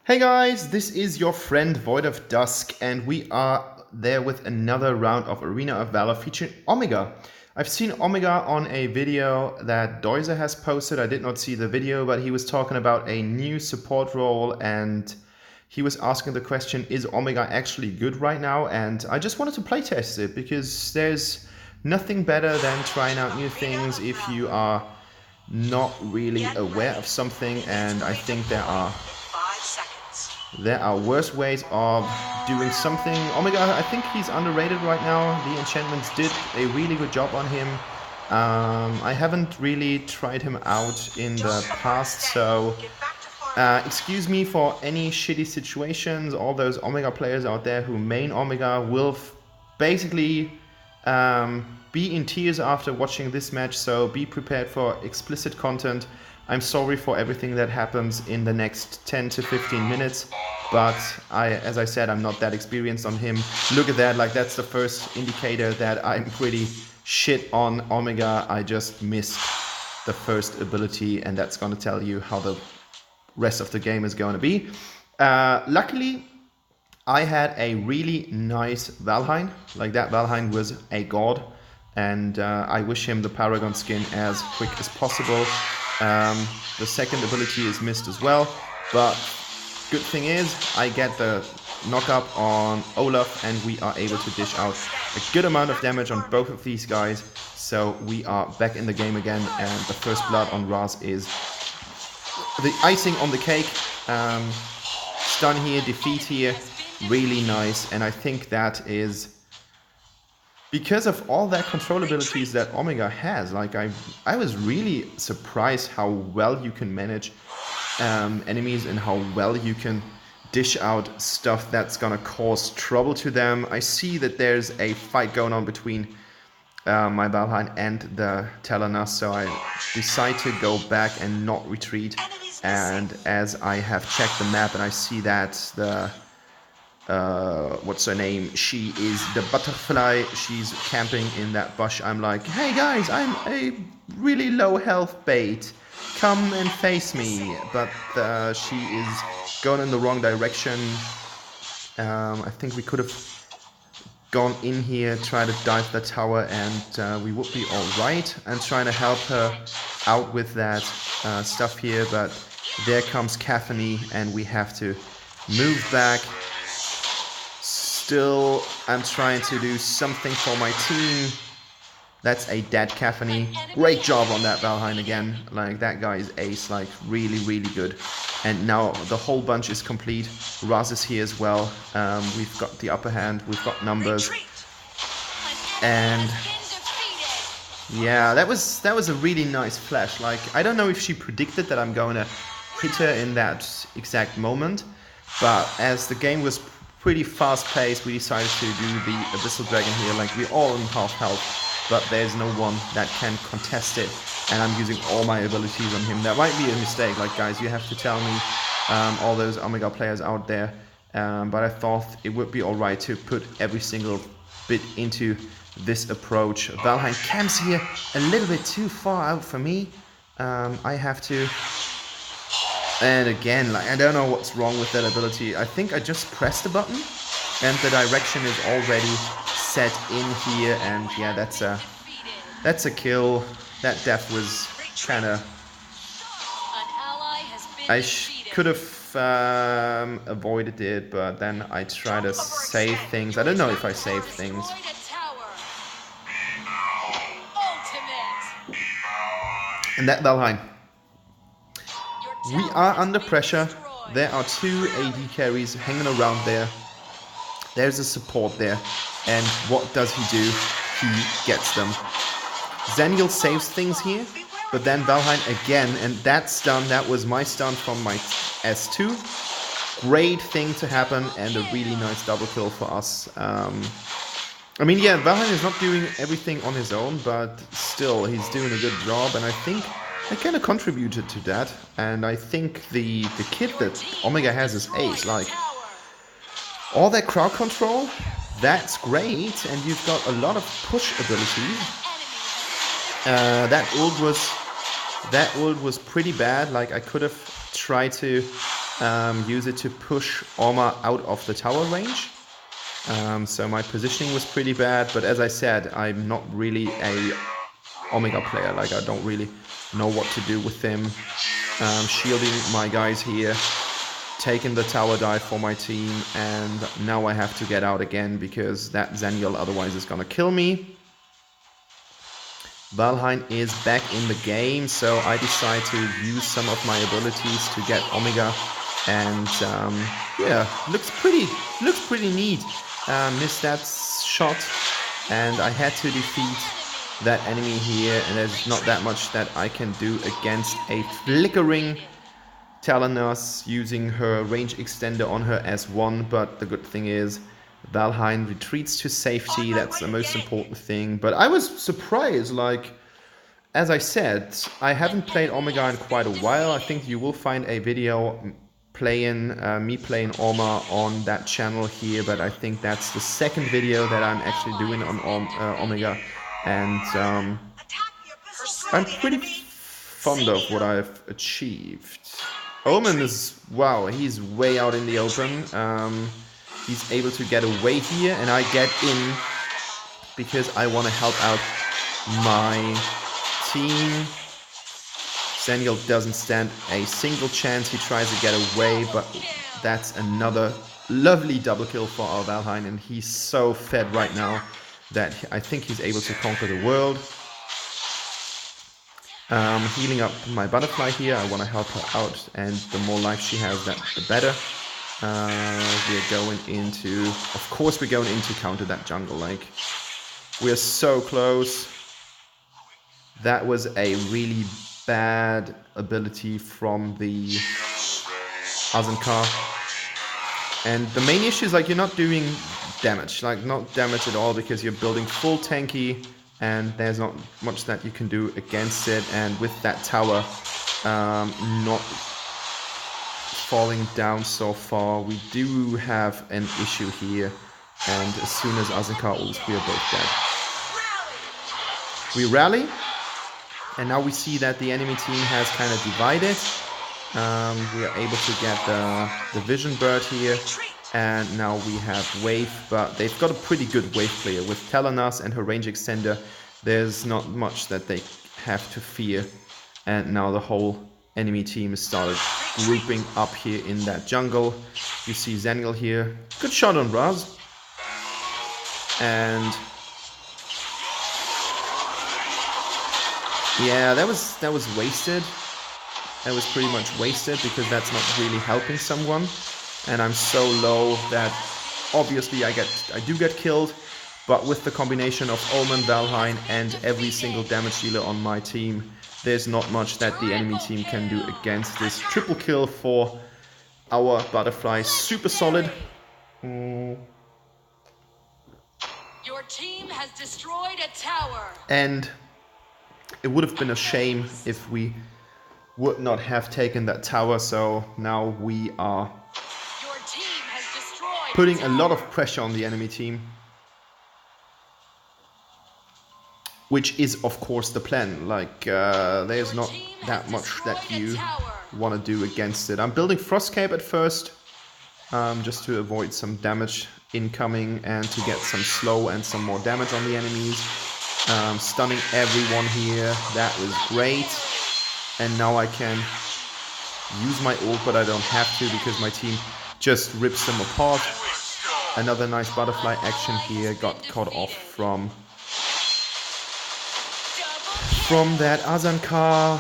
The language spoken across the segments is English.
Hey guys, this is your friend Void of Dusk, and we are there with another round of Arena of Valor featuring Omega. I've seen Omega on a video that Deuser has posted. I did not see the video, but he was talking about a new support role, and he was asking the question, is Omega actually good right now? And I just wanted to playtest it, because there's nothing better than trying out new things if you are not really aware of something, and I think there are worse ways of doing something. Omega, I think he's underrated right now. The Enchantments did a really good job on him. I haven't really tried him out in the past, so excuse me for any shitty situations. All those Omega players out there who main Omega will basically be in tears after watching this match, so be prepared for explicit content. I'm sorry for everything that happens in the next 10 to 15 minutes, but as I said, I'm not that experienced on him. Look at that, like that's the first indicator that I'm pretty shit on Omega. I just missed the first ability, and that's going to tell you how the rest of the game is going to be. Luckily, I had a really nice Valheim. Like that Valheim was a god, and I wish him the Paragon skin as quick as possible. The second ability is missed as well, but good thing is I get the knock-up on Olaf, and we are able to dish out a good amount of damage on both of these guys. So we are back in the game again, and the first blood on Raz is the icing on the cake. Stun here, defeat here, really nice, and I think that is because of all that control abilities that Omega has. Like I was really surprised how well you can manage enemies and how well you can dish out stuff that's gonna cause trouble to them. I see that there's a fight going on between my Valheim and the Telenas, so I decide to go back and not retreat. And as I have checked the map and I see that the what's her name? She is the butterfly. She's camping in that bush. I'm like, hey guys, I'm a really low health bait. Come and face me. But she is going in the wrong direction. I think we could have gone in here, try to dive the tower, and we would be alright. I'm trying to help her out with that stuff here, but there comes Caphany, and we have to move back. Still, I'm trying to do something for my team. That's a dead Caphany. Great job on that Valheim again. Like, that guy is ace, like, really, really good. And now the whole bunch is complete. Raz is here as well. We've got the upper hand, we've got numbers. And yeah, that was a really nice flash. Like, I don't know if she predicted that I'm going to hit her in that exact moment, but as the game was pretty fast-paced, we decided to do the Abyssal Dragon here. Like, we're all in half health, but there's no one that can contest it, and I'm using all my abilities on him. That might be a mistake, like, guys, you have to tell me, all those Omega players out there, but I thought it would be alright to put every single bit into this approach. Valheim camps here a little bit too far out for me. I have to... And again, like, I don't know what's wrong with that ability. I think I just pressed the button and the direction is already set in here, and yeah, that's a kill. That death was kind of... I could have avoided it, but then I try to save things. I don't know if I saved things. And that Valheim. We are under pressure. There are two AD carries hanging around there. There's a support there. And what does he do? He gets them. Zenial saves things here, but then Valheim again, and that stun, that was my stun from my S2. Great thing to happen, and a really nice double kill for us. I mean, yeah, Valheim is not doing everything on his own, but still, he's doing a good job, and I think I kind of contributed to that, and I think the kit that Omega has is ace. Like, all that crowd control, that's great, and you've got a lot of push abilities. That ult was pretty bad. Like, I could have tried to use it to push Orma out of the tower range. So my positioning was pretty bad, but as I said, I'm not really a Omega player. Like, I don't really know what to do with them. Shielding my guys here, taking the tower dive for my team, and now I have to get out again because that Zenial otherwise is gonna kill me. Valheim is back in the game, so I decide to use some of my abilities to get Omega, and yeah, looks pretty neat. Missed that shot, and I had to defeat that enemy here, and there's not that much that I can do against a flickering Telenos using her range extender on her S1, but the good thing is Valheim retreats to safety. That's the most important thing. But I was surprised, like, as I said, I haven't played Omega in quite a while. I think you will find a video playing me playing Orma on that channel here, but I think that's the second video that I'm actually doing on Omega, and I'm pretty fond of what I've achieved. Omen is, wow, he's way out in the open. He's able to get away here, and I get in because I want to help out my team. Zenial doesn't stand a single chance. He tries to get away, but that's another lovely double kill for our Valheim, and he's so fed right now that I think he's able to conquer the world. Healing up my butterfly here. I want to help her out, and the more life she has, the better. We're going into, of course, we're going into counter that jungle. Like, we're so close. That was a really bad ability from the Azankar. And the main issue is, like, you're not doing damage. Like, not damage at all, because you're building full tanky, and there's not much that you can do against it. And with that tower not falling down so far, we do have an issue here. And as soon as Azankar ults, we are both dead. We rally, and now we see that the enemy team has kind of divided. We are able to get the Vision Bird here. And now we have Wave, but they've got a pretty good Wave player. With Telenas and her range extender, there's not much that they have to fear. And now the whole enemy team has started grouping up here in that jungle. You see Zenial here. Good shot on Raz. And yeah, that was wasted. That was pretty much wasted because that's not really helping someone. And I'm so low that obviously I do get killed, but with the combination of Omen, Valheim, and every single damage dealer on my team, there's not much that the enemy team can do against this. Triple kill for our butterfly, super solid. Your team has destroyed a tower. And it would have been a shame if we would not have taken that tower, so now we are putting a lot of pressure on the enemy team, which is of course the plan. Like, there's not that much that you want to do against it. I'm building Frostcape at first, just to avoid some damage incoming and to get some slow and some more damage on the enemies. Stunning everyone here, that was great. And now I can use my ult, but I don't have to because my team just rips them apart. Another nice butterfly action here, got caught off from that Azankar,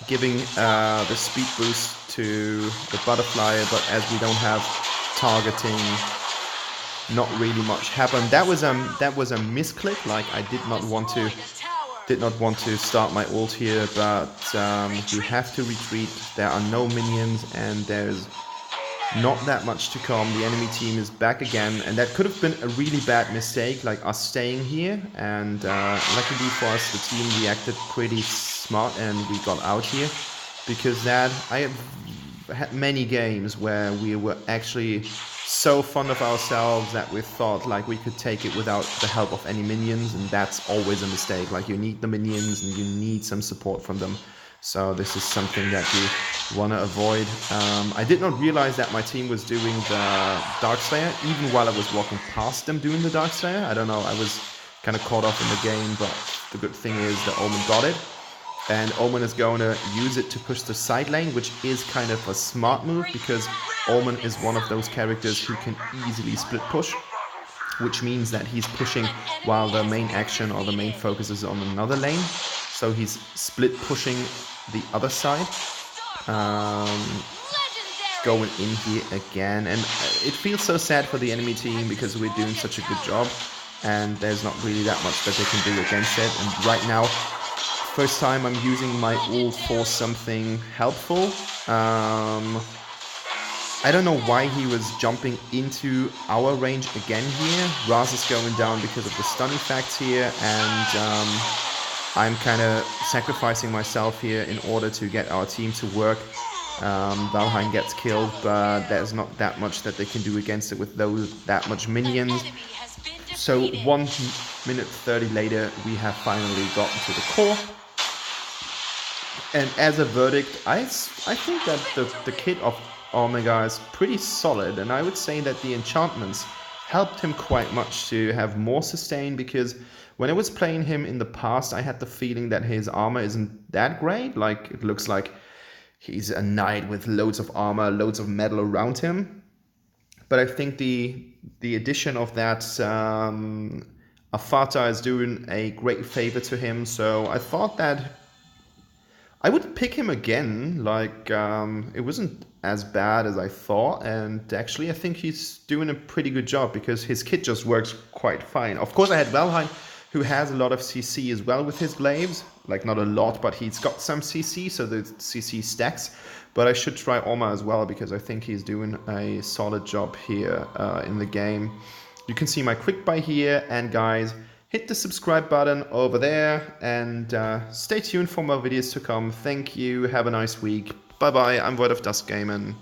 giving the speed boost to the butterfly, but as we don't have targeting, not really much happened. That was a misclick. Like, I did not want to start my ult here, but you have to retreat. There are no minions, and there's not that much to come. The enemy team is back again, and that could have been a really bad mistake, like us staying here. And luckily for us, the team reacted pretty smart, and we got out here. Because I have had many games where we were actually so fond of ourselves that we thought like we could take it without the help of any minions, and that's always a mistake. Like, you need the minions and you need some support from them. So this is something that you want to avoid. I did not realize that my team was doing the Darkslayer, even while I was walking past them doing the Darkslayer. I don't know, I was kind of caught off in the game, but the good thing is that Omen got it. And Omen is going to use it to push the side lane, which is kind of a smart move, because Omen is one of those characters who can easily split push, which means that he's pushing while the main action or the main focus is on another lane. So he's split pushing the other side. Going in here again, and it feels so sad for the enemy team because we're doing such a good job and there's not really that much that they can do against it. And right now, first time I'm using my ult for something helpful. I don't know why he was jumping into our range again here. Raz is going down because of the stun effects here, and I'm kind of sacrificing myself here in order to get our team to work. Valheim gets killed, but there's not that much that they can do against it with that much minions. So 1 minute 30 later, we have finally gotten to the core. And as a verdict, I think that the kit of Omega is pretty solid, and I would say that the enchantments helped him quite much to have more sustain, because when I was playing him in the past, I had the feeling that his armor isn't that great. Like, it looks like he's a knight with loads of armor, loads of metal around him. But I think the addition of that Afata is doing a great favor to him, so I thought that I would pick him again. Like, it wasn't as bad as I thought, and actually I think he's doing a pretty good job because his kit just works quite fine. Of course, I had Valheim, who has a lot of CC as well with his glaives. Like, not a lot, but he's got some CC, so the CC stacks. But I should try Oma as well, because I think he's doing a solid job here in the game. You can see my quick buy here, and guys, hit the subscribe button over there, and stay tuned for more videos to come. Thank you, have a nice week. Bye bye, I'm Void of Dusk Gaming.